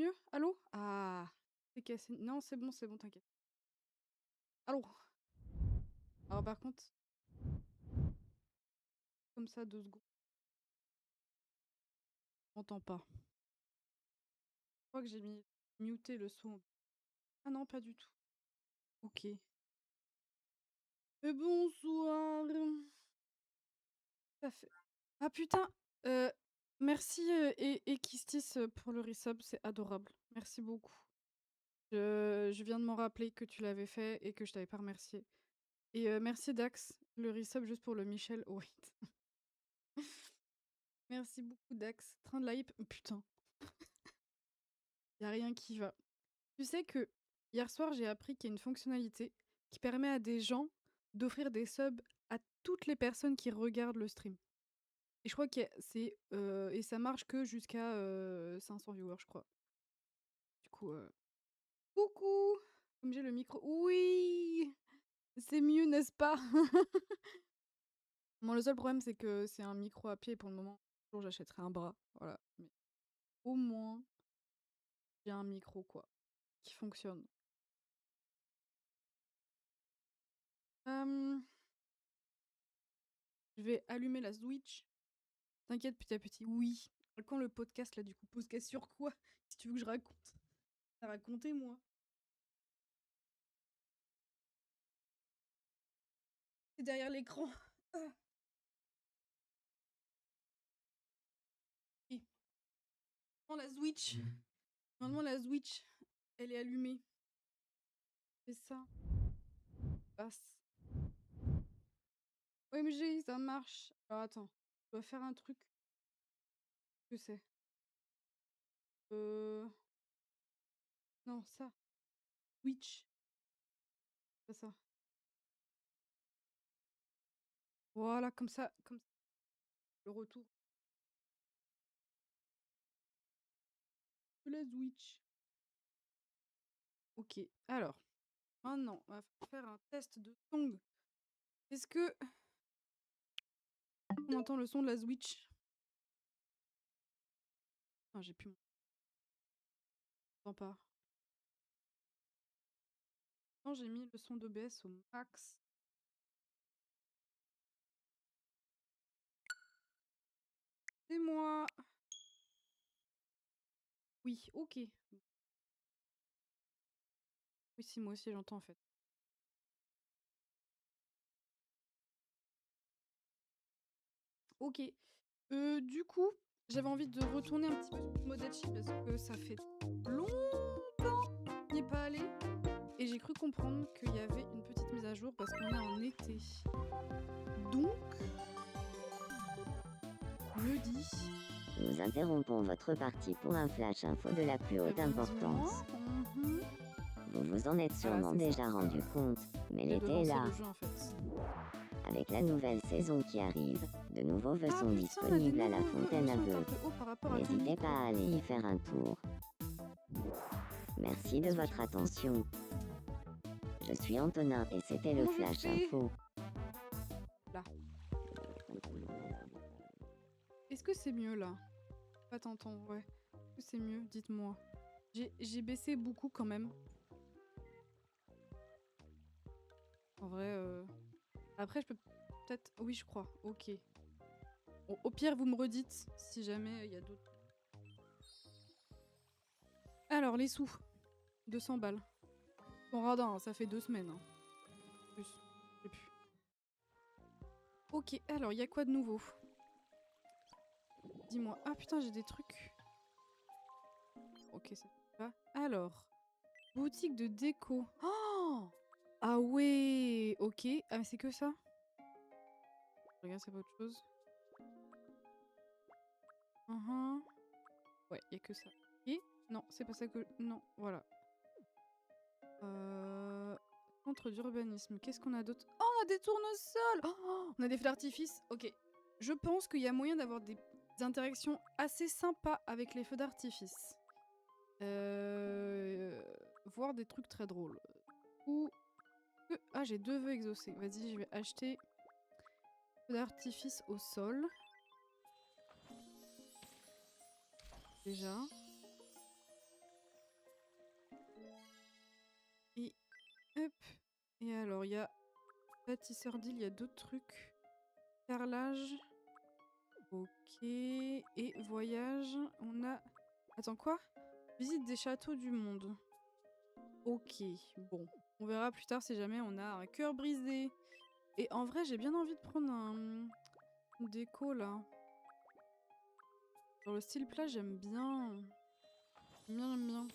mieux? Allô? Ah, c'est cassé. Non, c'est bon, t'inquiète. Allô? Alors par contre, comme ça, 2 secondes. On m'entend pas. Je crois que j'ai mis muté le son. Ah non, pas du tout. Ok. Bonsoir. Ça fait... Ah putain! Euh, merci et Kistis pour le resub, c'est adorable. Merci beaucoup. Je viens de m'en rappeler que tu l'avais fait et que je t'avais pas remercié. Et merci Dax, le resub juste pour le Michel. Oh, wait. Merci beaucoup Dax. Train de la hype. Putain, y a rien qui va. Tu sais que hier soir, j'ai appris qu'il y a une fonctionnalité qui permet à des gens d'offrir des subs à toutes les personnes qui regardent le stream. Et je crois que c'est et ça marche que jusqu'à 500 viewers, je crois. Du coup, coucou! Comme j'ai le micro. Oui! C'est mieux, n'est-ce pas? Bon, le seul problème, c'est que c'est un micro à pied pour le moment. Un jour, j'achèterai un bras. Voilà. Mais au moins, j'ai un micro, quoi, qui fonctionne. Je vais allumer la Switch. T'inquiète, petit à petit. Oui. Quand le podcast, là, du coup, podcast sur quoi? Si tu veux que je raconte. À raconter, moi. C'est derrière l'écran. Ah. Ok. La Switch. Normalement, la Switch, elle est allumée. C'est ça. Passe. OMG, ça marche. Alors attends, je dois faire un truc. Que c'est? Non, ça. Switch. C'est ça. Voilà, comme ça. Comme ça. Le retour de la Switch. Ok. Alors, maintenant, on va faire un test de son. Est-ce que on entend le son de la Switch? Ah, j'ai plus mon... J'entends pas. Non, j'ai mis le son d'OBS au max. C'est moi. Oui, ok. Oui, si, moi aussi j'entends en fait. Ok. Du coup, j'avais envie de retourner un petit peu sur Tomodachi parce que ça fait longtemps qu'il n'y est pas allé. Et j'ai cru comprendre qu'il y avait une petite mise à jour parce qu'on est en été. Donc, me dit... Nous interrompons votre partie pour un flash info de la plus haute importance. Vous vous en êtes sûrement déjà rendu compte, mais l'été est là. Jeu, en fait. Avec la nouvelle saison qui arrive, de nouveaux vœux sont disponibles à la fontaine à vœux. N'hésitez pas à aller y faire un tour. Merci de votre attention. Je suis Antonin et c'était le flash info. Là. Est-ce que c'est mieux là? Pas t'entends, ouais. Est-ce que c'est mieux? Dites-moi. J'ai baissé beaucoup quand même. En vrai, après je peux peut-être... Oui, je crois. Ok. Bon, au pire, vous me redites si jamais il y a d'autres... Alors, les sous. 200 balles. Ton radin, ça fait 2 semaines. Hein. Plus. Je sais plus. Ok, alors, il y a quoi de nouveau? Dis-moi. Ah putain, j'ai des trucs. Ok, ça va. Alors, boutique de déco. Oh, ah ouais. Ok. Ah, mais c'est que ça? Je regarde, c'est pas autre chose. Ouais, il y a que ça. Et non, c'est pas ça que... Non, voilà. Centre d'urbanisme. Qu'est-ce qu'on a d'autre? Oh, on a des tournesols! Oh, on a des feux d'artifice. Ok. Je pense qu'il y a moyen d'avoir des interactions assez sympas avec les feux d'artifice. Voir des trucs très drôles. Ou... Ah, j'ai 2 vœux exaucés. Vas-y, je vais acheter feux d'artifice au sol. Déjà. Et alors, il y a bâtisseur d'île, il y a d'autres trucs. Carrelage. Ok. Et voyage, on a... Attends, quoi? Visite des châteaux du monde. Ok, bon. On verra plus tard si jamais on a un cœur brisé. Et en vrai, j'ai bien envie de prendre une déco, là. Sur le style plat, j'aime bien. J'aime bien.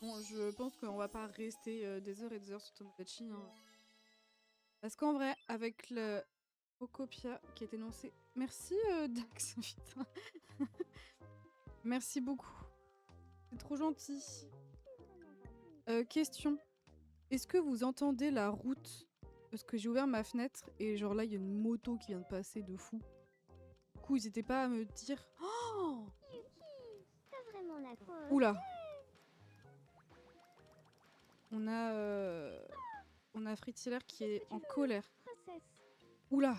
Bon, je pense qu'on va pas rester des heures et des heures sur Tomodachi. Hein. Parce qu'en vrai, avec le Pocopia qui est énoncé... Merci Dax, putain. Merci beaucoup. C'est trop gentil. Question. Est-ce que vous entendez la route? Parce que j'ai ouvert ma fenêtre et genre là, il y a une moto qui vient de passer de fou. Du coup, n'hésitez pas à me dire... Oh Oula. On a Fritzler qui est en colère. Oula.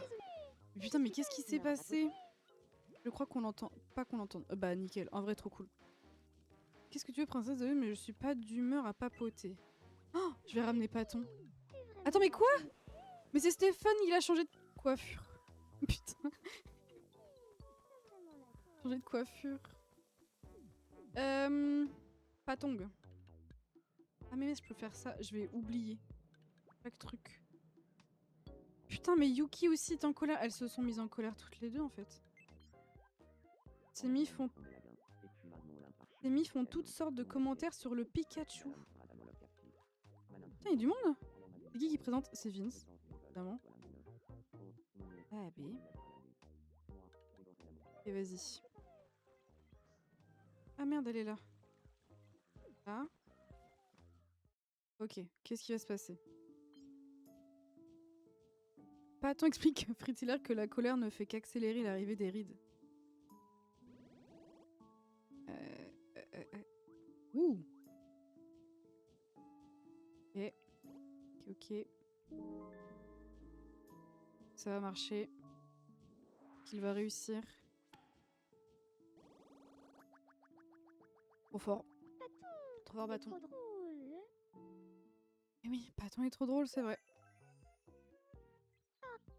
Putain, mais qu'est-ce qui s'est passé? Je crois qu'on l'entend. Pas qu'on l'entende. Bah, nickel. En vrai, trop cool. Qu'est-ce que tu veux, princesse de mais je suis pas d'humeur à papoter. Oh, je vais ramener Paton. Attends, mais quoi? Mais c'est Stéphane, il a changé de coiffure. Putain. Changé de coiffure. Patong. Ah mais je peux faire ça, je vais oublier. Chaque truc. Putain, mais Yuki aussi est en colère. Elles se sont mises en colère toutes les deux en fait. Ces mi font toutes sortes de commentaires sur le Pikachu. Putain, il y a du monde. C'est qui présente? C'est Vince, évidemment. Ah B. Et vas-y. Ah merde, elle est là. Ah. Ok, qu'est-ce qui va se passer? Paton explique à Fritzler que la colère ne fait qu'accélérer l'arrivée des rides. Ouh. Ok. Ok. Ça va marcher. Qu'il va réussir. Trop fort. Trop fort, Paton. Eh oui, Paton est trop drôle, c'est vrai.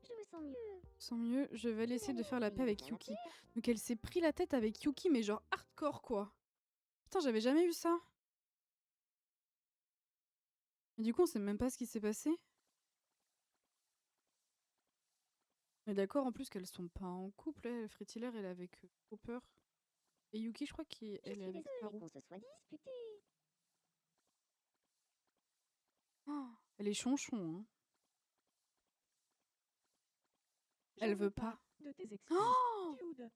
Je me sens mieux. Sans mieux, je vais essayer de faire la paix avec Yuki. Donc elle s'est pris la tête avec Yuki, mais genre hardcore quoi. Putain, j'avais jamais eu ça. Mais du coup, on sait même pas ce qui s'est passé. Mais d'accord, en plus qu'elles sont pas en couple, elle, Fritzler, elle est avec Hopper. Et Yuki, je crois qu'elle est avec Haru. Qu'on se soit disputé. Oh, elle est chonchon, hein. Elle veut pas. De tes excuses. Oh Jude.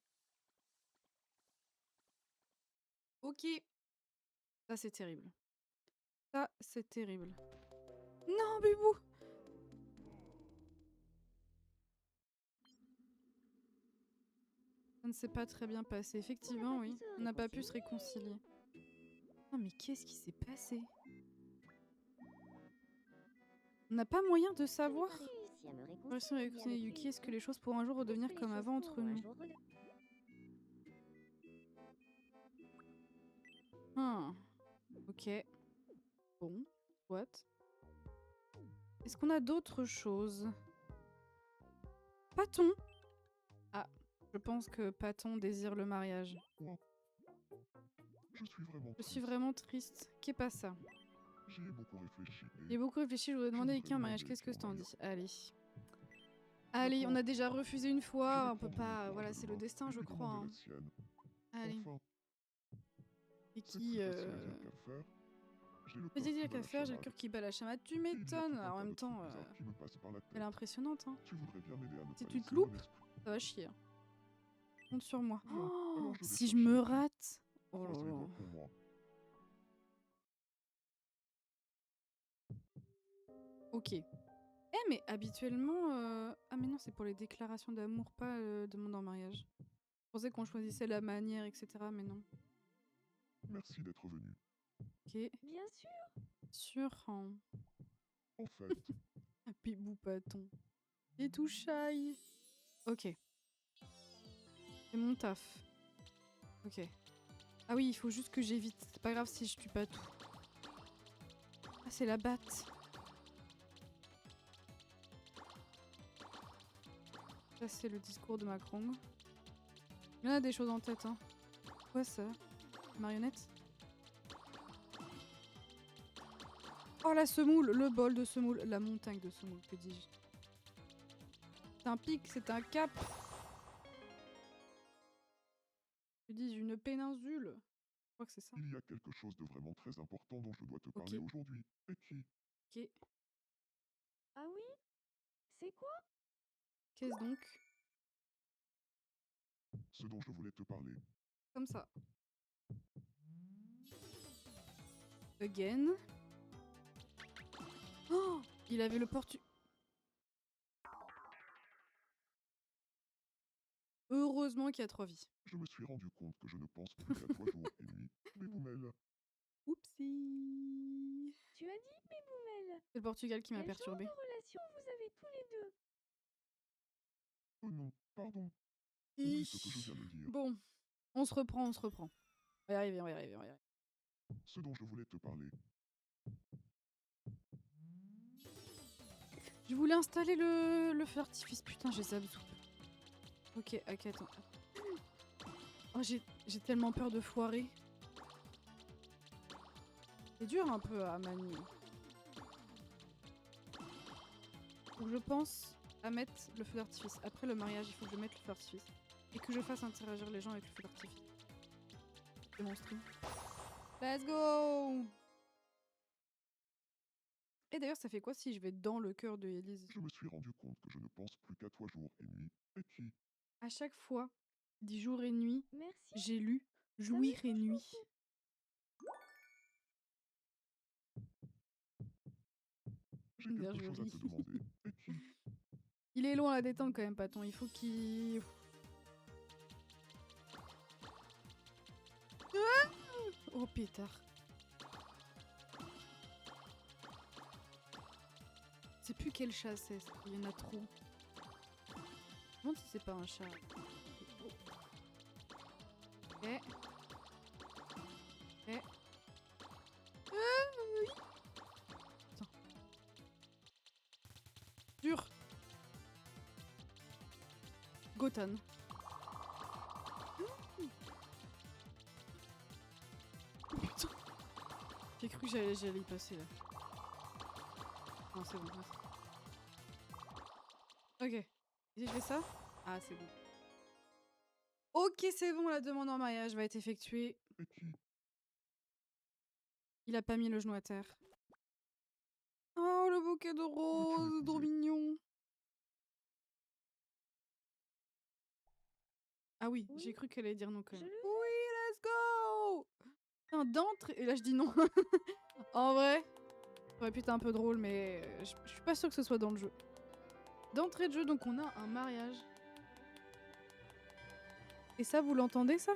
Ok. Ça, c'est terrible. Ça, c'est terrible. Non, Bibou! Ça ne s'est pas très bien passé. Effectivement, oui. On n'a pas pu se réconcilier. Non, mais qu'est-ce qui s'est passé? On n'a pas moyen de savoir. Réussir à réconcilier Yuki, est-ce que les choses pourront un jour redevenir comme avant entre nous? Ah. Ok. Bon. What? Est-ce qu'on a d'autres choses? Paton! Ah. Je pense que Paton désire le mariage. Je suis vraiment triste. Qu'est pas ça? J'ai beaucoup réfléchi, je voudrais demander à qui en mariage. Qu'est-ce que t'en dis? Allez. Allez, on a déjà refusé une fois, on peut pas... Voilà, c'est le destin, je crois. Hein. Allez. Et qui... J'ai dit qu'à faire, j'ai le cœur qui bat la chamade. Tu m'étonnes. En même temps, elle est impressionnante. Hein. Si tu te loupes, ça va chier. Compte sur moi. Oh, si je me rate... Oh là là. Ok. Eh mais habituellement... Ah mais non, c'est pour les déclarations d'amour, pas demande en mariage. Je pensais qu'on choisissait la manière, etc. Mais non. Merci d'être venu. Ok. Bien sûr. Sûr. Hein. En fait, Pibou Paton. Et tout shy. Ok. C'est mon taf. Ok. Ah oui, il faut juste que j'évite. C'est pas grave si je tue pas tout. Ah, c'est la batte. Ça, c'est le discours de Macron. Il y en a des choses en tête, hein. Quoi ça? Marionnette? Oh la semoule, le bol de semoule, la montagne de semoule, que dis-je? C'est un pic, c'est un cap. Que dis-je, une péninsule? Je crois que c'est ça. Il y a quelque chose de vraiment très important dont je dois te parler Ok. aujourd'hui. Et qui? Ok. Ah oui? C'est quoi? Qu'est-ce donc? Ce dont je voulais te parler. Comme ça. Again. Oh! Il avait le portu... Heureusement qu'il y a 3 vies. Je me suis rendu compte que je ne pense plus qu'à toi jour et nuit. Mais Boumel, Oupsie. Tu as dit, mais Boumel, C'est le Portugal qui m'a quel genre perturbé. de relation vous avez tous les deux? oh non, pardon. Oublie ce que je viens de dire. Bon, on se reprend, on se reprend. On va y arriver, on va y arriver, on va y arriver. Ce dont je voulais te parler. Je voulais installer le feu d'artifice, putain, j'ai zappé tout. Ok, attends. Oh, j'ai tellement peur de foirer. C'est dur un peu à manier. Donc je pense à mettre le feu d'artifice. Après le mariage, il faut que je mette le feu d'artifice. Et que je fasse interagir les gens avec le feu d'artifice. C'est mon stream. Let's go! Et d'ailleurs, ça fait quoi si je vais dans le cœur de Élise? Je me suis rendu compte que je ne pense plus qu'à toi jour et nuit. Et qui? À chaque fois, dit jour et nuit, Merci. j'ai lu jouir et nuit. J'ai quelque chose à joli. te demander. Et qui? Il est long à la détente quand même, Paton. Il faut qu'il... Ah, oh pétard. Je sais plus quel chat c'est, il y en a trop. Je me demande si c'est pas un chat. Oh. Ok. Ok. Oui. Putain. Dur. Gotan. Putain. J'ai cru que j'allais y passer là. Non, c'est bon. Ok. Et si je fais ça? Ah, c'est bon. Ok, c'est bon, la demande en mariage va être effectuée. Et qui? Il a pas mis le genou à terre. Oh, le bouquet de roses, trop mignon. Ah oui, Oui. j'ai cru qu'elle allait dire non quand même. Je le Oui, let's go! Putain, d'entrée... Et là, je dis non. En vrai, ça aurait pu être un peu drôle, mais je suis pas sûre que ce soit dans le jeu. D'entrée de jeu, donc on a un mariage. Et ça, vous l'entendez, ça?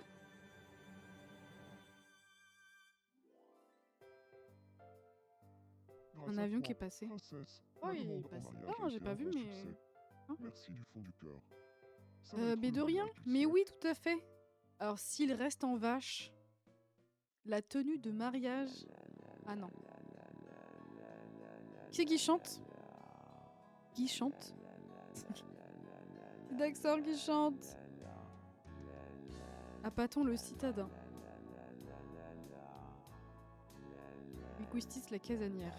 Un avion qui est passé. Princesse, Oh, la il demande est en passé. mariage Ah, a j'ai été pas un vu, bon mais... succès. Hein? Merci du fond du cœur. Ça va être Mais le de rien. mariage du Mais siècle. oui, tout à fait. Alors, s'il reste en vache, la tenue de mariage... Ah non. Qui c'est qui chante? Qui chante? Daxor qui chante. Appâtons le citadin. Equistis la casanière.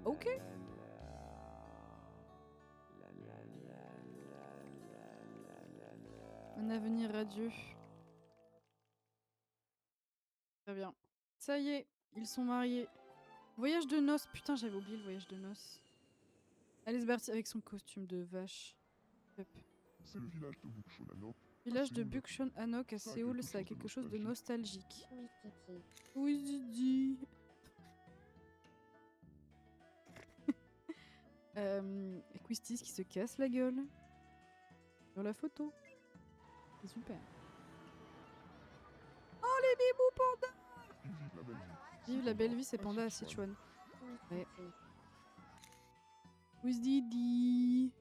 Ok. Un avenir radieux. Très bien. Ça y est, ils sont mariés. Voyage de noces. Putain, j'avais oublié le voyage de noces. Alice Berti avec son costume de vache. Hop. C'est le village de Bukshonanok. Village de Séoul. Bukchon Anok à Ça a Séoul, quelque ça a chose de quelque chose de nostalgique. Oui, Titi. Oui, Didi. Equistis qui se casse la gueule. Sur la photo. C'est super. Oh, les bibous pandas! Ils vivent la belle vie. Vive la belle vie, c'est À panda à Sichuan. Sichuan. Oui, Ouais. Titi. Oui, Didi.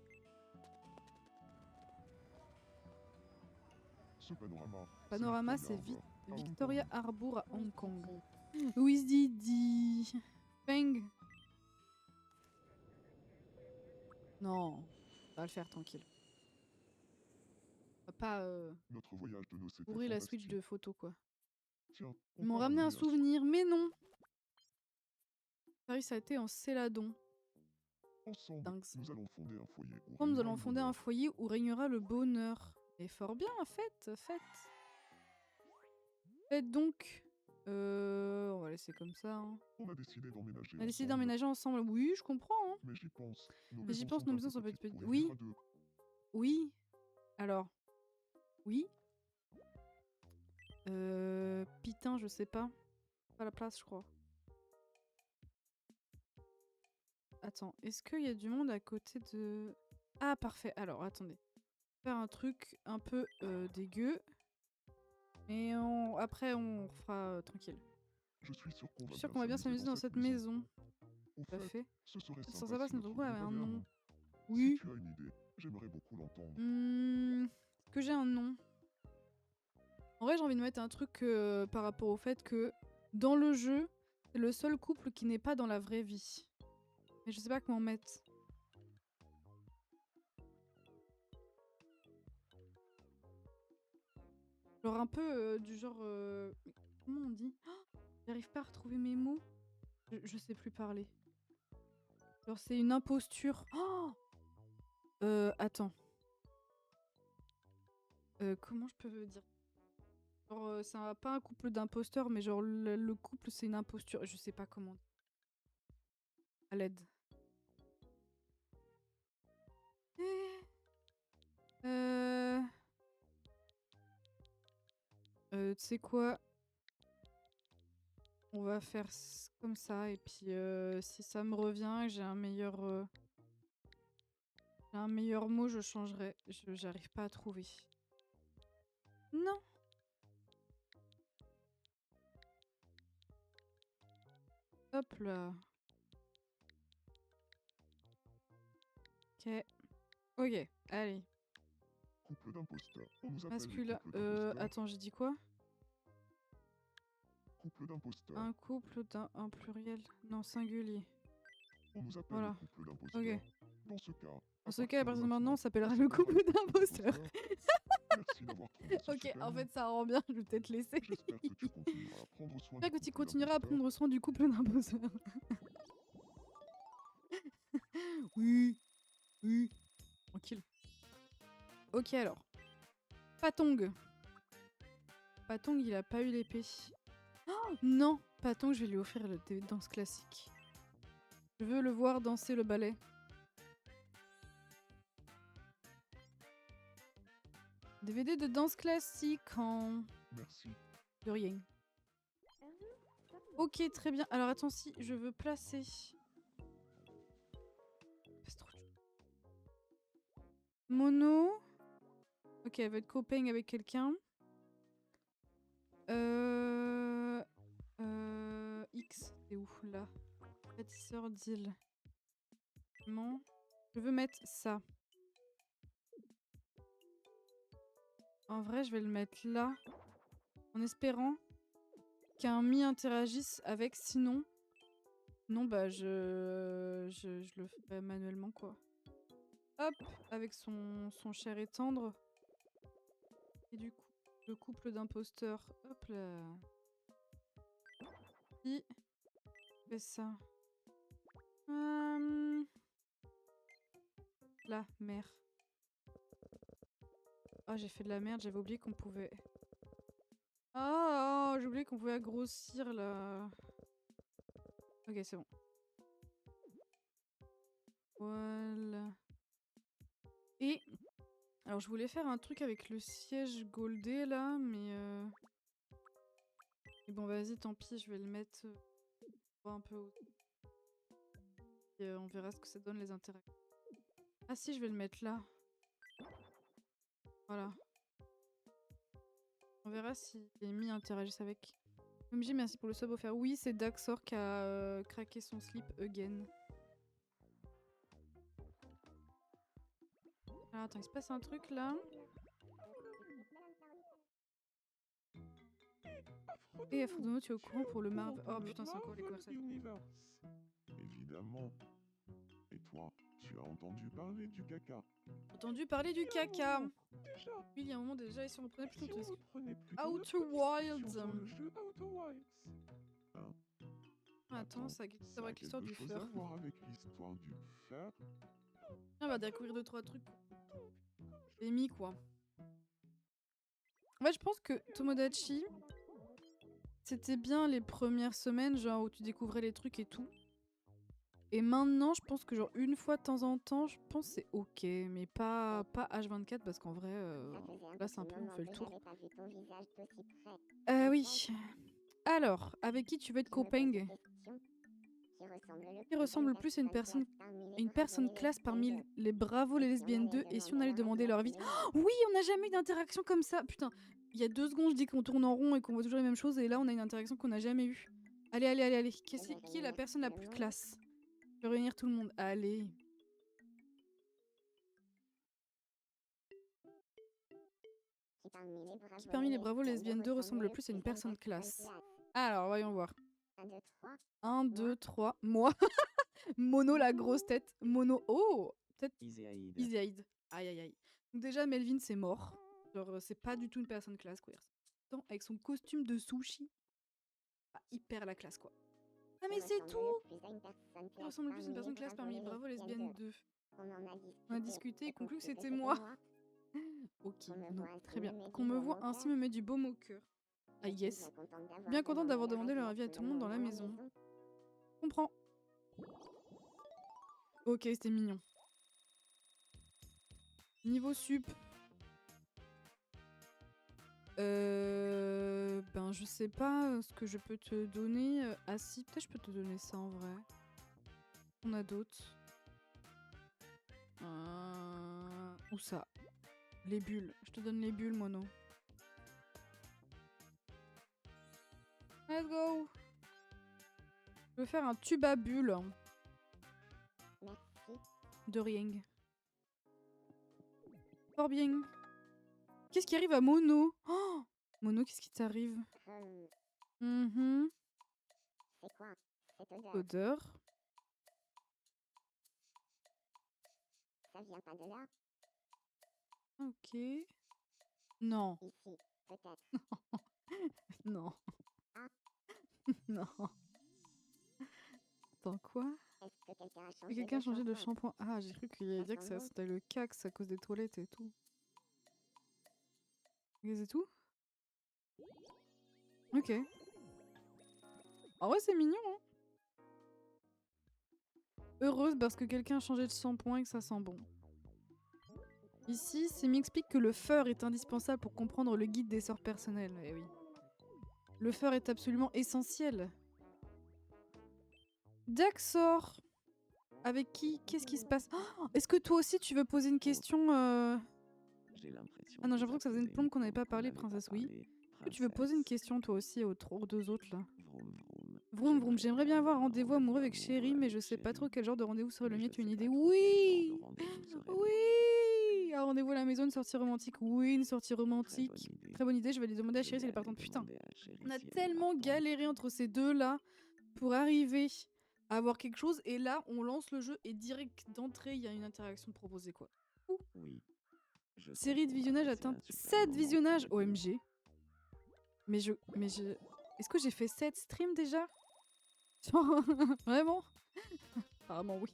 Ce panorama. Panorama, c'est Victoria Victoria Harbour Harbour à Oui, Hong Kong. Titi. Oui, Didi. Feng. Non. va le faire, tranquille. On va pas Notre voyage de noces était pourrir la Switch fantastique. de photos, quoi. Tiens, Ils on m'ont peut ramené un ramener souvenir, mais non! Paris, ça a été en céladon. Ensemble, Dingue. nous allons fonder un foyer où Nous régnera allons le fonder un bonheur. foyer où régnera le bonheur. Et fort bien, faites, faites. Faites donc. On va laisser comme ça. Hein. On a décidé d'emménager On a décidé ensemble, d'emménager ensemble. Oui, je comprends. Hein. mais j'y pense. Nos Mais j'y maisons pense, sont nos un maisons peu sont petites petites. pour y Oui, vivre à deux. oui. Alors, oui. Putain, je sais pas. Pas la place, je crois. Attends, est-ce qu'il y a du monde à côté de... Ah, parfait. Alors, attendez. Faire un truc un peu dégueu. Mais après, on fera tranquille. Je suis sûr qu'on Je va suis sûre bien qu'on va bien s'amuser dans cette maison. Au Tout à fait, fait. ce serait Sans sympa savoir si si notre notre groupe avait groupe un avait un nom. nom. Oui. Si tu as une idée, j'aimerais beaucoup l'entendre. Est-ce que j'ai un nom? En vrai, j'ai envie de mettre un truc par rapport au fait que dans le jeu, c'est le seul couple qui n'est pas dans la vraie vie. Mais je sais pas comment mettre. Genre un peu du genre... Comment on dit? Oh, j'arrive pas à retrouver mes mots. Je sais plus parler. Genre c'est une imposture. Oh attends. Comment je peux dire? Genre c'est pas un couple d'imposteurs, mais genre le couple c'est une imposture. Je sais pas comment. À l'aide. Tu sais quoi? On va faire comme ça et puis si ça me revient et j'ai un meilleur mot, je changerai. J'arrive pas à trouver. Non. Hop là. Ok. Ok, allez. Couple d'imposteurs. On nous appelle les Masculin. couples d'imposteurs. Attends, j'ai dit quoi? Couple d'imposteurs. Un couple un pluriel. Non, singulier. On nous appelle Voilà. le couple d'imposteurs. Ok. Dans ce cas, Dans ce cas, à partir de maintenant, maintenant, on s'appellera le couple d'imposteurs. Merci d'avoir trouvé ce Ok, super en nom. fait, ça rend bien, je vais peut-être laisser. J'espère que tu continueras à prendre soin J'espère du que tu couple continueras à d'imposteurs. prendre soin du couple d'imposteurs. Oui, oui. Tranquille. Ok, alors. Patong. Patong, il a pas eu l'épée. Oh, non, Patong, je vais lui offrir le DVD de danse classique. Je veux le voir danser le ballet. DVD de danse classique en... Merci. De rien. Ok, très bien. Alors attends, si je veux placer... C'est trop chaud. Mono. Ok, elle va être copain avec quelqu'un. X, c'est où là? Bâtisseur d'île. Non. Je veux mettre ça. En vrai, je vais le mettre là. En espérant qu'un mi interagisse avec, sinon... Non, bah je le fais manuellement, quoi. Hop, avec son cher et tendre. Et du coup, le couple d'imposteurs. Hop là. Qui fait ça? La mère. Ah, j'ai fait de la merde, j'avais oublié qu'on pouvait... Ah, j'ai oublié qu'on pouvait grossir là. Ok, c'est bon. Voilà. Et... Alors, je voulais faire un truc avec le siège goldé là, mais... Et bon, vas-y, tant pis, je vais le mettre un peu haut. Et on verra ce que ça donne les interactions. Ah si, je vais le mettre là. Voilà. On verra si les mi interagissent avec. MJ, merci pour le sub offert. Oui, c'est Daxor qui a craqué son slip again. Alors attends, il se passe un truc là. Et Afrodono, tu es au courant pour le Marv. Oh putain, c'est encore les conversations. Évidemment. Et toi, tu as entendu parler du caca. Entendu parler du Il y a un caca. moment, déjà, Oui, il y a un moment déjà, et si on reprenait si plutôt on tout reprenait plutôt le Outer truc Wilds. sur le jeu Outer Wilds. Hein? Attends, Attends, ça a quelque chose à ça voir a avec l'histoire quelque du chose à fur. voir avec l'histoire du fer? On va découvrir 2-3 trucs. Amy, quoi. En fait, je pense que Tomodachi, c'était bien les premières semaines, genre où tu découvrais les trucs et tout. Et maintenant, je pense que genre une fois de temps en temps, je pense que c'est ok, mais pas H24 parce qu'en vrai, là c'est un peu, on fait le tour. Oui. Alors, avec qui tu veux être copain? Qui ressemble le plus à une personne classe parmi les Bravo les lesbiennes 2 et si on allait demander leur vie? Oh, oui, on n'a jamais eu d'interaction comme ça. Putain, il y a 2 secondes, je dis qu'on tourne en rond et qu'on voit toujours les mêmes choses et là on a une interaction qu'on n'a jamais eue. Allez, allez, allez, allez. Qui est la personne la plus classe? Je vais réunir tout le monde. Allez. Qui parmi les Bravo lesbiennes 2 ressemble le plus à une personne classe? Alors, voyons voir. 1, 2, 3. Moi. Mono la grosse tête. Mono. Oh, peut-être Iséaïd. Aïe aïe aïe. Donc déjà Melvin c'est mort. Genre c'est pas du tout une personne classe queer. Pourtant, avec son costume de sushi, pas hyper la classe quoi. Ah mais c'est tout. Il ressemble le plus à une personne classe parmi les Bravo lesbiennes 2. On a discuté et conclu que c'était moi. Ok, non, très bien. Qu'on me voit ainsi me met du baume au cœur. Ah yes. Bien contente d'avoir demandé leur avis à tout le monde dans la maison. Comprends. Ok, c'était mignon. Niveau sup. Ben je sais pas ce que je peux te donner. Ah si, peut-être je peux te donner ça en vrai. On a d'autres. Où ça? Les bulles. Je te donne les bulles, Mono. Let's go. Je veux faire un tube à bulles. De rien. Fort bien. Qu'est-ce qui arrive à Mono? Oh Mono, qu'est-ce qui t'arrive? C'est quoi cette Odeur. Ça vient pas de là? Ok. Non. Ici, peut-être. Non. Ah. Non. Attends, quoi? Est-ce que quelqu'un a Et changé quelqu'un a de changé de shampoing? shampoing. Ah, j'ai cru qu'il allait dire que ça c'était le cax à cause des toilettes et tout. Et c'est tout? Ok. En vrai, c'est mignon, hein. Heureuse parce que quelqu'un a changé de shampoing et que ça sent bon. Ici, c'est m'explique que le fur est indispensable pour comprendre le guide des sorts personnels. Eh oui. Le fur est absolument essentiel. Daxor. Avec qui? Qu'est-ce qui se passe? Oh, est-ce que toi aussi tu veux poser une question J'ai l'impression Ah non, que j'avoue que ça faisait une faisait plombe qu'on n'avait pas qu'on parlé, n'avait princesse, pas oui. parlé, Est-ce que tu veux poser une princesse. question toi aussi aux deux autres là? Vroom vroom. Vroom vroom, j'aimerais bien avoir un rendez-vous amoureux avec Chéri, mais je sais pas trop quel genre de rendez-vous serait le mien, tu as une idée? Oui! Oui! Un rendez-vous à la maison, une sortie romantique? Oui, une sortie romantique. Très bonne idée, je vais lui demander à Chéri si elle est partante. Putain, on a tellement galéré entre ces deux là pour arriver à avoir quelque chose, et là on lance le jeu et direct d'entrée il y a une interaction proposée quoi. Ouh. Oui. Série de visionnage atteinte 7 visionnages, OMG. Mais je... Est-ce que j'ai fait 7 streams déjà? Vraiment? Apparemment oui.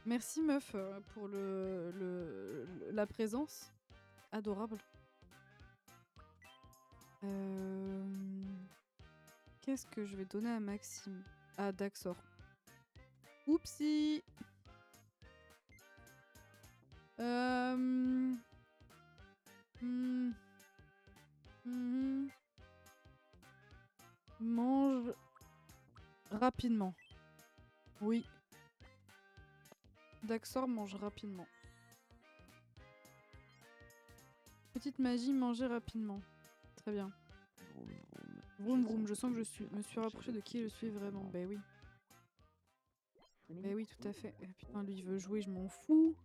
Merci meuf pour la présence. Adorable. Qu'est-ce que je vais donner à Maxime? Ah, Daxor. Oupsie. Mange rapidement. Oui. Daxor mange rapidement. Petite magie, manger rapidement. Très bien. Vroom vroom, je sens que me suis rapproché de qui je suis vraiment. Ben oui. Ben oui, tout à fait. Putain, lui il veut jouer, je m'en fous.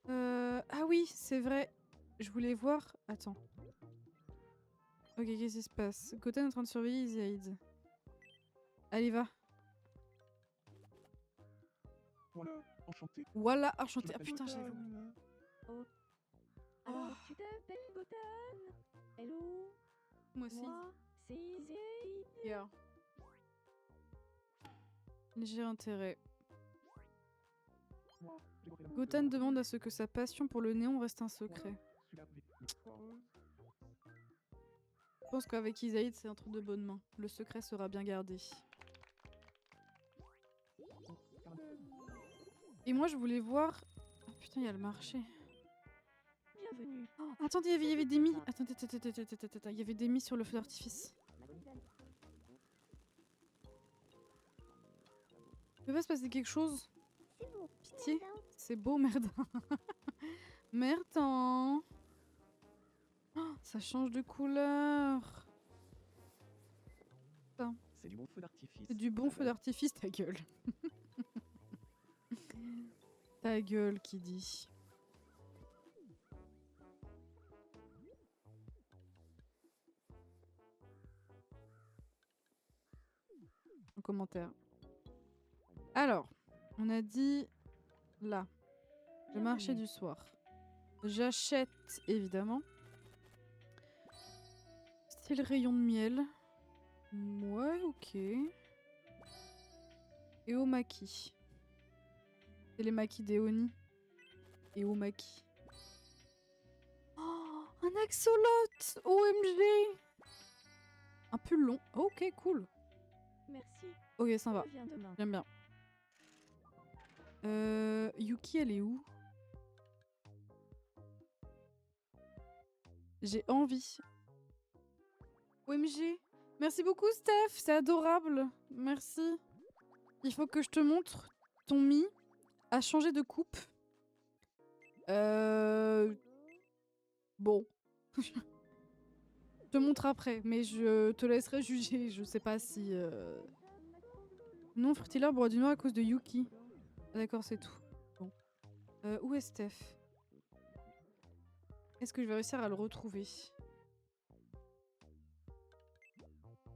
Ah oui, c'est vrai. Je voulais voir... Attends. Ok, qu'est-ce qui se passe? Goten est en train de surveiller Iséaïd. Allez, va. Voilà, enchanté. Voilà, Je enchanté. Ah m'appelle putain, j'avais oublié. Gotham. Oh. Alors, tu t'appelles Gotham? Hello? Moi aussi. Moi, c'est Izzy. Yeah. J'ai intérêt. Moi, j'ai compris la Gotan mode. demande à ce que sa passion pour le néon reste un secret. Celui-là, avec le foireux. Je pense qu'avec Isaïd, c'est un truc de bonne main. Le secret sera bien gardé. Et moi, je voulais voir... Oh putain, il y a le marché. Bienvenue. Oh, attendez, il y avait des mis. Attendez, il y avait des mis sur le feu d'artifice. Il peut pas se passer quelque chose? C'est beau. Pitié. C'est beau, merde. Merde. Oh, ça change de couleur. C'est du bon feu d'artifice. C'est du bon feu d'artifice, ta gueule. Ta gueule qui dit. En commentaire. Alors, on a dit là, le marché du soir. J'achète évidemment. Style rayon de miel. Ouais, ok. Et au maquis. C'est les maquis d'Eoni. Et au maquis. Oh, un axolote! OMG! Un peu long. Ok, cool. Merci. Ok, ça va. Reviens demain. J'aime bien. Yuki, elle est où? J'ai envie. OMG. Merci beaucoup, Steph. C'est adorable. Merci. Il faut que je te montre. Ton Mi a changé de coupe. Bon. Je te montre après, mais je te laisserai juger. Je sais pas si... Non, Fruitiller boit du noir à cause de Yuki. D'accord, c'est tout. Bon. Où est Steph? Est-ce que je vais réussir à le retrouver?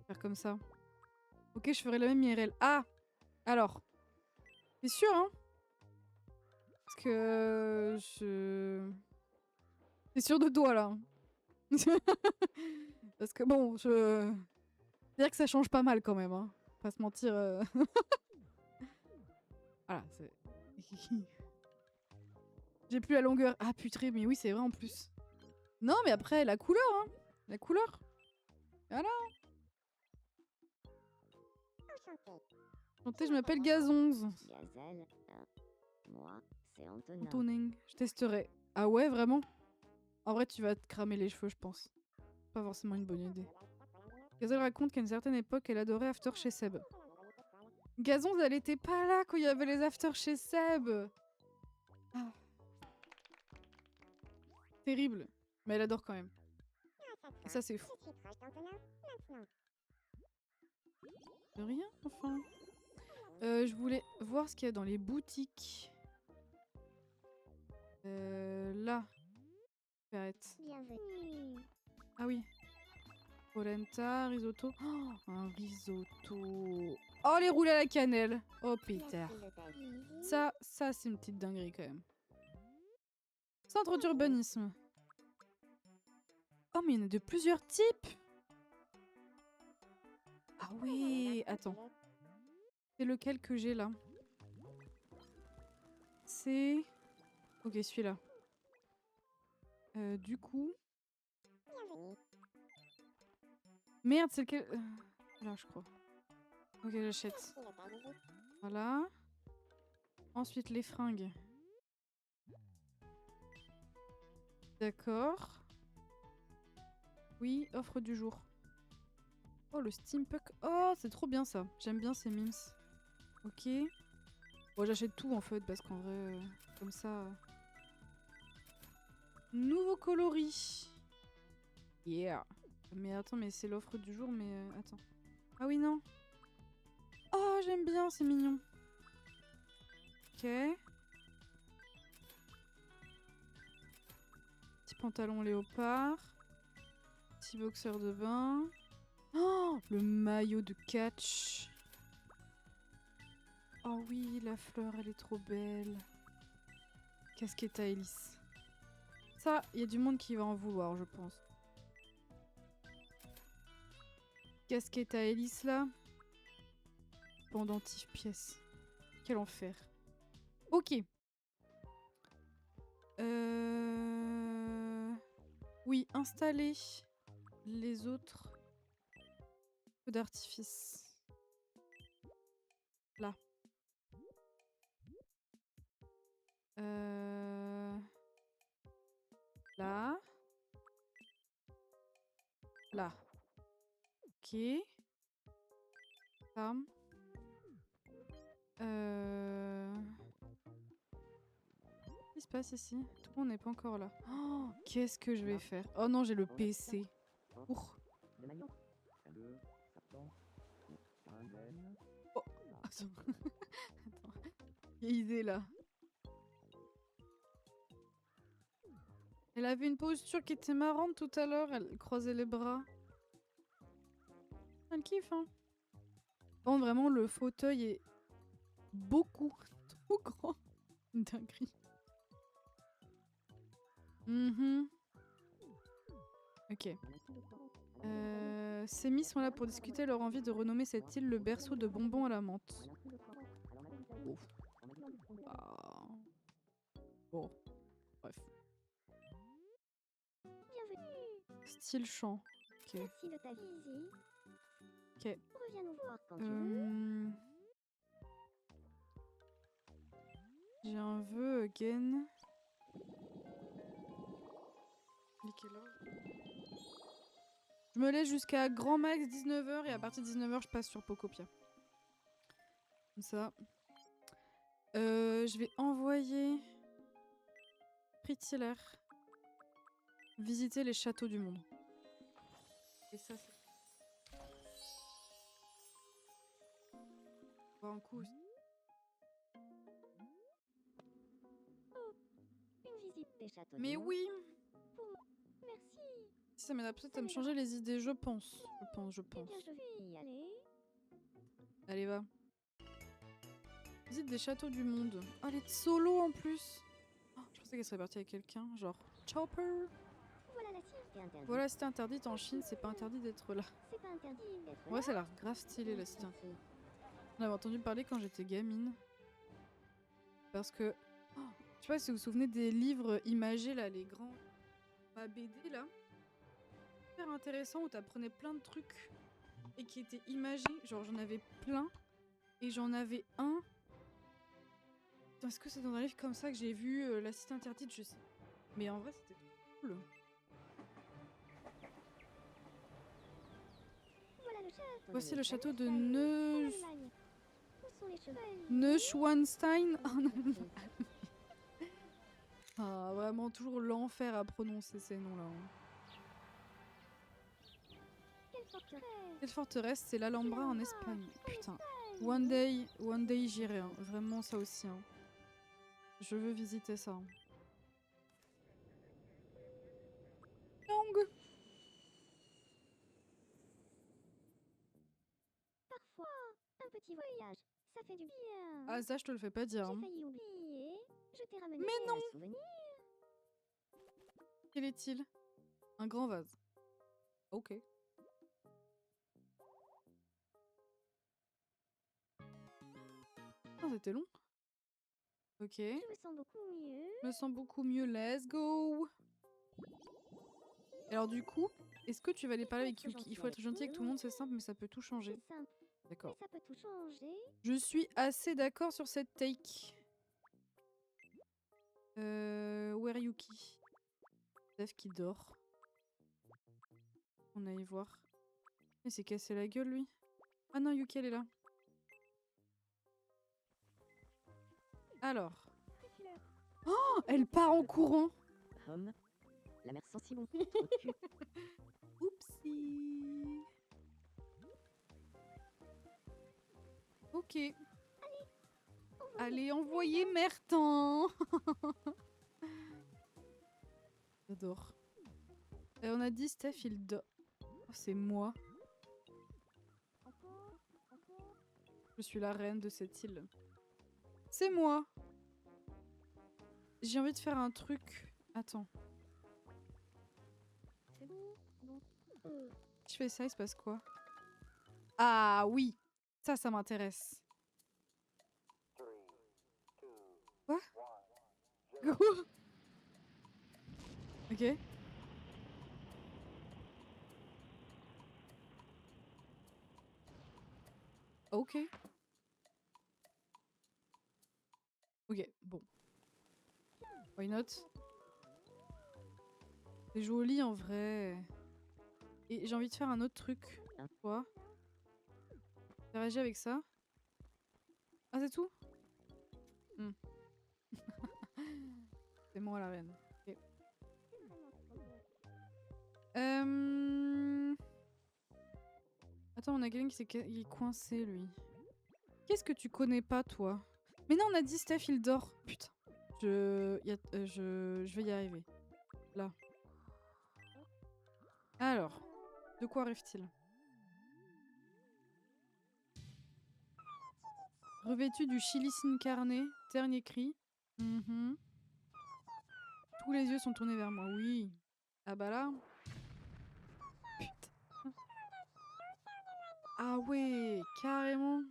Faire comme ça. Ok, je ferai la même IRL. Ah! Alors. T'es sûr, hein? Parce que... T'es sûr de toi, là? Parce que bon, je... dire que ça change pas mal quand même, hein. Pas se mentir. Voilà, c'est... J'ai plus la longueur. Ah putain, mais oui, c'est vrai en plus. Non, mais après, la couleur, hein. La couleur. Voilà. Enchanté, je m'appelle Gazonze. Gazelle, moi, c'est Antonin. Antonin, je testerai. Ah ouais, vraiment? En vrai, tu vas te cramer les cheveux, je pense. Pas forcément une bonne idée. Gazelle raconte qu'à une certaine époque, elle adorait After chez Seb. Gazonze, elle était pas là quand il y avait les After chez Seb. Ah. Terrible. Mais elle adore quand même. Et ça, c'est fou. De rien, enfin. Je voulais voir ce qu'il y a dans les boutiques. Là. Arrête. Bienvenue. Ah oui. Polenta, risotto. Oh, un risotto. Oh, les roulés à la cannelle. Oh, Peter. Ça c'est une petite dinguerie quand même. Centre d'urbanisme. Oh, mais il y en a de plusieurs types. Ah oui, attends. C'est lequel que j'ai là? C'est... Ok, celui-là. Du coup... Merde, c'est lequel... Là, je crois. Ok, j'achète. Voilà. Ensuite, les fringues. D'accord. Oui, offre du jour. Oh, le steampunk. Oh, c'est trop bien ça. J'aime bien ces memes. Ok. Bon, j'achète tout en fait, parce qu'en vrai, comme ça... Nouveau coloris. Yeah. Mais attends, mais c'est l'offre du jour, mais attends. Ah oui, non. Oh, j'aime bien, c'est mignon. Ok. Petit pantalon léopard. Petit boxeur de bain. Oh, le maillot de catch. Oh oui, la fleur, elle est trop belle. Casquette à hélice. Ça, il y a du monde qui va en vouloir, je pense. Casquette à hélice, là. Pendentif pièce. Quel enfer. Ok. Oui, installer les autres feux d'artifice. Là. Là. Là. Ok. Ça. Qu'est-ce qui se passe ici? Tout le monde n'est pas encore là. Oh, qu'est-ce que je vais faire? Oh non, j'ai le PC. Ouf. De Magnon. Le serpent. Carindel. Oh, attends. Attends. Il y a idée là. Elle avait une posture qui était marrante tout à l'heure. Elle croisait les bras. Elle kiffe, hein. Bon, vraiment, le fauteuil est beaucoup trop grand. Une dinguerie. Ok. Ces mis sont là pour discuter leur envie de renommer cette île le berceau de bonbons à la menthe. Ouf. Ah. Bon, bref. Bienvenue. Style chant. Ok. Merci de ta visite. Ok. Reviens nous voir quand tu veux. J'ai un vœu again. Il est quelle heure? Je me laisse jusqu'à grand max 19h et à partir de 19h je passe sur Pocopia. Comme ça. Je vais envoyer Pritiller visiter les châteaux du monde. Et ça c'est... Voir un coup aussi. Une visite des châteaux. Mais du monde. oui! Merci. Si ça m'aide peut-être à me changer les idées, je pense. Je Eh pense. bien, je vais y aller. Allez, va. Visite des châteaux du monde. Oh, elle est solo en plus. Oh, je pensais qu'elle serait partie avec quelqu'un, genre Chopper. Voilà la cité interdite. Voilà, cité interdite en Chine, c'est pas interdit d'être là. C'est pas interdit d'être Ouais, là. ça a l'air grave stylé la cité interdite. J'en avais entendu parler quand j'étais gamine. Parce que... oh, je sais pas si vous vous souvenez des livres imagés là, les grands... Pas BD là. Super intéressant où t'apprenais plein de trucs. Et qui étaient imagés. Genre j'en avais plein. Et j'en avais un... Attends, est-ce que c'est dans un livre comme ça que j'ai vu la cité interdite? Je sais. Mais en vrai, c'était cool. Voilà le château. Voici de le château de Neuschwanstein. Où sont les chevaliers? Neuschwanstein. Ah, vraiment, toujours l'enfer à prononcer ces noms-là. Hein. Quelle forteresse? Cette forteresse, c'est l'Alhambra en Espagne. Putain. One day j'irai. Hein. Vraiment, ça aussi. Hein. Je veux visiter ça. Hein. Langue. Parfois, un petit voyage, ça fait du bien. Ah, ça, je te le fais pas dire. J'ai Hein. failli oublier. Je t'ai ramené Mais non. un souvenir. Quel est-il? Un grand vase. Ok. Ah, c'était long. Ok. Je me sens beaucoup mieux. Je me sens beaucoup mieux. Let's go. Alors du coup, est-ce que tu vas aller parler avec Yuki? Il faut être gentil avec tout le monde, c'est simple, mais ça peut tout changer. C'est simple, mais D'accord. ça peut tout changer. Je suis assez d'accord sur cette take. Where Yuki? Steph qui dort. On aille voir. Il s'est cassé la gueule lui. Ah non, Yuki elle est là. Alors. Oh, elle part en courant. Homme. La mère sans Simon. Trop de cul. Oupsie. Ok. Allez, envoyez Mertan. J'adore. On a dit Steph, il dort. Oh, c'est moi. Je suis la reine de cette île. C'est moi. J'ai envie de faire un truc. Attends. C'est bon. Bon. Je fais ça, il se passe quoi? Ah oui. Ça m'intéresse. Quoi? Ok. Ok. Ok, bon. Why not? C'est joli en vrai. Et j'ai envie de faire un autre truc. Quoi? J'ai réagi avec ça. Ah, c'est tout? Hmm. C'est moi la reine. Ok. Attends, on a quelqu'un il est coincé lui. Qu'est-ce que tu connais pas toi? Mais non, on a dit Steph, il dort. Putain. Je vais y arriver. Là. Alors, de quoi arrive-t-il? Revêtu du chili sin carne, dernier cri. Mhm. Tous les yeux sont tournés vers moi. Oui. Ah bah là. Putain. Ah ouais, carrément.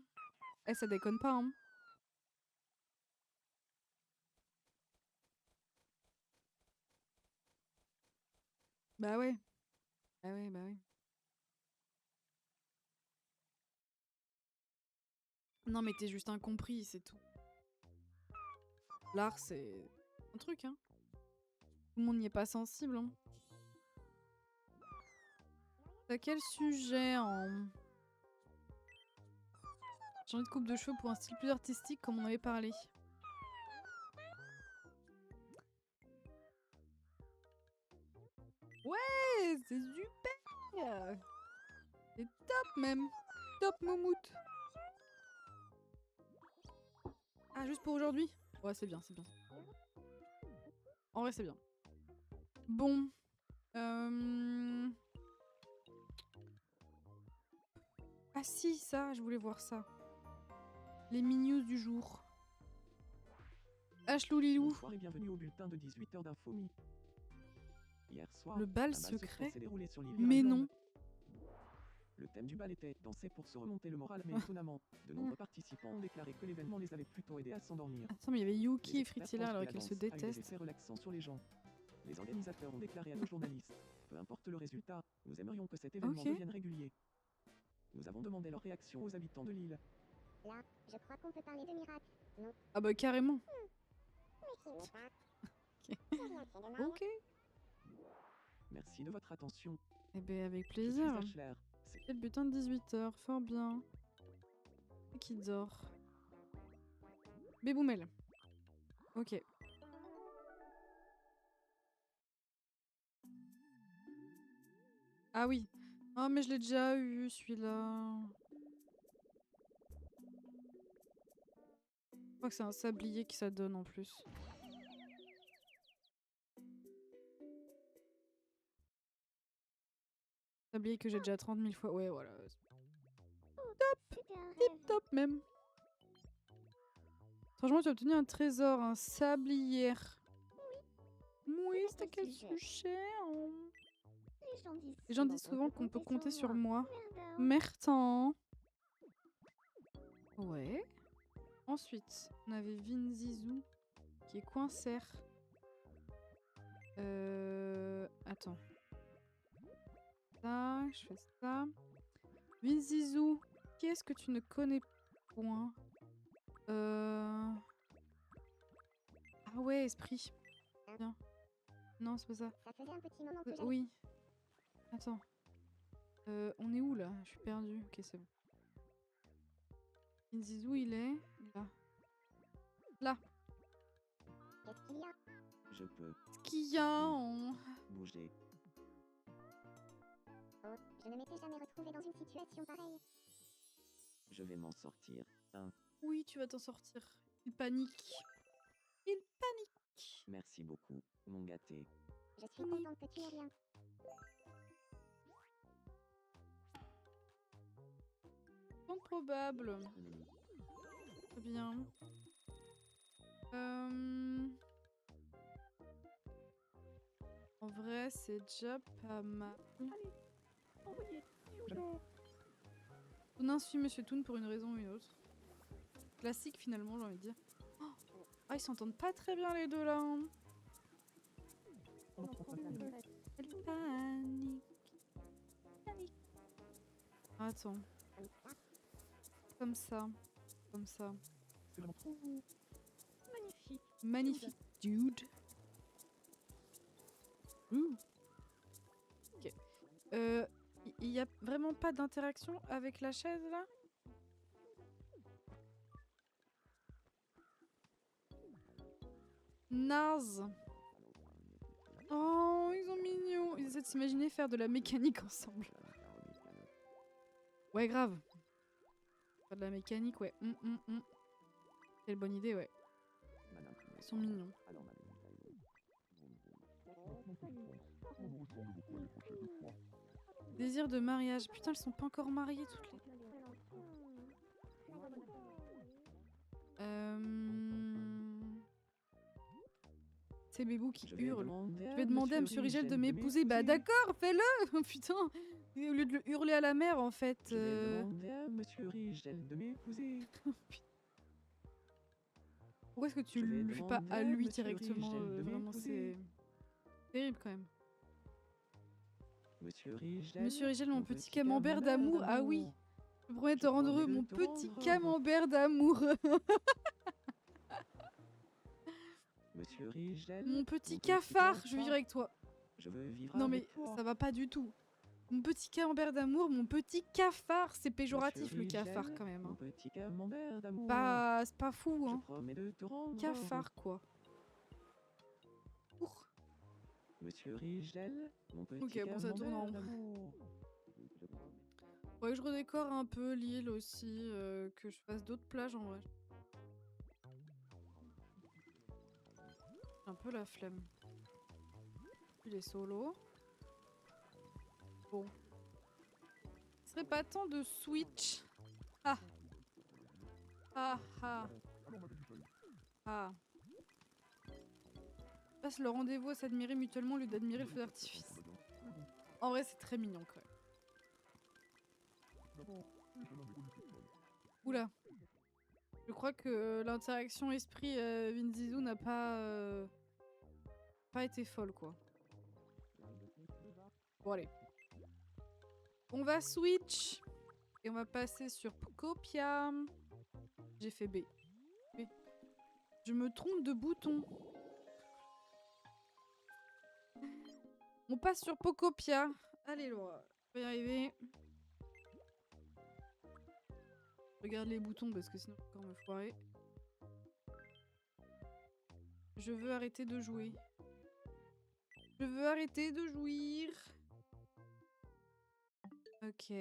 Eh, ça déconne pas, hein. Bah ouais. Bah ouais, bah ouais. Non mais t'es juste incompris, c'est tout. L'art, c'est un truc, hein. Tout le monde n'y est pas sensible, hein. T'as quel sujet en... J'ai envie de coupe de cheveux pour un style plus artistique comme on avait parlé. Ouais, c'est super. C'est top même. Top moumoute. Ah, juste pour aujourd'hui? Ouais, c'est bien, c'est bien. En vrai, c'est bien. Bon. Ah si, ça, je voulais voir ça. Les mini-news du jour. Ashlou Lilou. Bonsoir et bienvenue au bulletin de 18h d'Infomi. Hier soir, Le bal un secret s'est déroulé sur l'île Mais Irlande. non. Le thème du bal était danser pour se remonter le moral, mais étonnamment, de nombreux participants ont déclaré que l'événement les avait plutôt aidés à s'endormir. Attends, mais il y avait Les Yuki et experts Fritilla pensent que alors la qu'ils se danse a eu des détestent. effets relaxants sur les gens. Les organisateurs ont déclaré à nos journalistes, peu importe le résultat, nous aimerions que cet événement Ok. devienne régulier. Nous avons demandé leur réaction aux habitants de l'île. Là, je crois qu'on peut parler de miracle. Non. Ah bah carrément. Mais qui n'est pas. Ok. J'ai rien fait de mal. Ok. Merci de votre attention. Eh ben avec Je suis plaisir. Ashler. C'est le butin de 18h, fort bien. Et qui dort. Béboumel. Ok. Ah oui. Ah mais je l'ai déjà eu celui-là. Je crois que c'est un sablier qui ça donne en plus. Sablier que j'ai déjà 30 000 fois. Ouais voilà. C'était un Tip rêve. top même. Franchement tu as obtenu un trésor, un sablier. Oui, C'est c'était à quel quel sujet sujet hein? Les gens disent souvent qu'on peut compter sur moi. Merde. Mertan. Ouais. Ensuite, on avait Vinzizou qui est coincé. Attends. Ça, je fais ça. Vinzizou, qui est-ce que tu ne connais point? Ah ouais, esprit. Bien. Non, c'est pas ça. Ça faisait un petit moment que j'avais. Oui. Attends. On est où là? Je suis perdue. Ok, c'est bon. Vinzizou, il est là. Là. Qu'est-ce qu'il y a? Je peux Qu'est-ce qu'il y a en... bouger. Oh, je ne m'étais jamais retrouvée dans une situation pareille. Je vais m'en sortir. Oui, tu vas t'en sortir. Il panique. Il panique. Merci beaucoup, mon gâté. Je suis contente que tu aies bien. Fort probable. Très bien. En vrai, c'est déjà pas mal. Envoyez. Toon suit Monsieur Toon pour une raison ou une autre. Classique finalement, j'ai envie de dire. Oh ah, ils s'entendent pas très bien les deux là. Hein. Elle panique. Attends. Comme ça. Comme ça. C'est vraiment trop. Magnifique. Magnifique, dude. Ouh. Ok. Il y a vraiment pas d'interaction avec la chaise là? Naze. Oh, ils sont mignons. Ils essaient de s'imaginer faire de la mécanique ensemble. Ouais, grave. Faire de la mécanique, ouais. Quelle bonne idée, ouais. Ils sont mignons. Désir de mariage. Putain, elles sont pas encore mariées toutes les... C'est Bébou qui hurle. Je vais demander à Monsieur Rigel de m'épouser. Bah d'accord, fais-le. Putain. Au lieu de le hurler à la mer, en fait. Je vais demander à Monsieur Rigel de m'épouser. Pourquoi est-ce que tu le fais pas à lui directement? Vraiment, c'est terrible quand même. Monsieur Rigel, mon petit camembert d'amour. Ah oui. Je promets de te rendre heureux, mon petit camembert d'amour. Monsieur Rigel, Mon petit cafard, je veux vivre avec toi. Je veux vivre Non mais avec toi. ça va pas du tout. Mon petit camembert d'amour, mon petit cafard, c'est péjoratif Monsieur le cafard Rigel, quand même. Mon Hein. petit camembert d'amour. C'est pas fou Je hein. promets de te rendre Cafard quoi. Ouf. Monsieur Rigel, mon petit Ok, bon ça tourne en camembert rond. d'amour. Faudrait que je redécore un peu l'île aussi, que je fasse d'autres plages en vrai. J'ai un peu la flemme. Puis les solos. Bon. Ce serait pas temps de switch. Ah. Ah ah. Ah. Passe le rendez-vous à s'admirer mutuellement au lieu d'admirer le feu d'artifice. En vrai, c'est très mignon quand même. Oula. Je crois que l'interaction esprit Vinzizou n'a pas été folle quoi. Bon allez. On va switch. Et on va passer sur Pocopia. J'ai fait B. B. Je me trompe de bouton. On passe sur Pocopia. Allez Laura. On va y arriver. Je regarde les boutons parce que sinon je vais encore me foirer. Je veux arrêter de jouer. Je veux arrêter de jouir. Ok.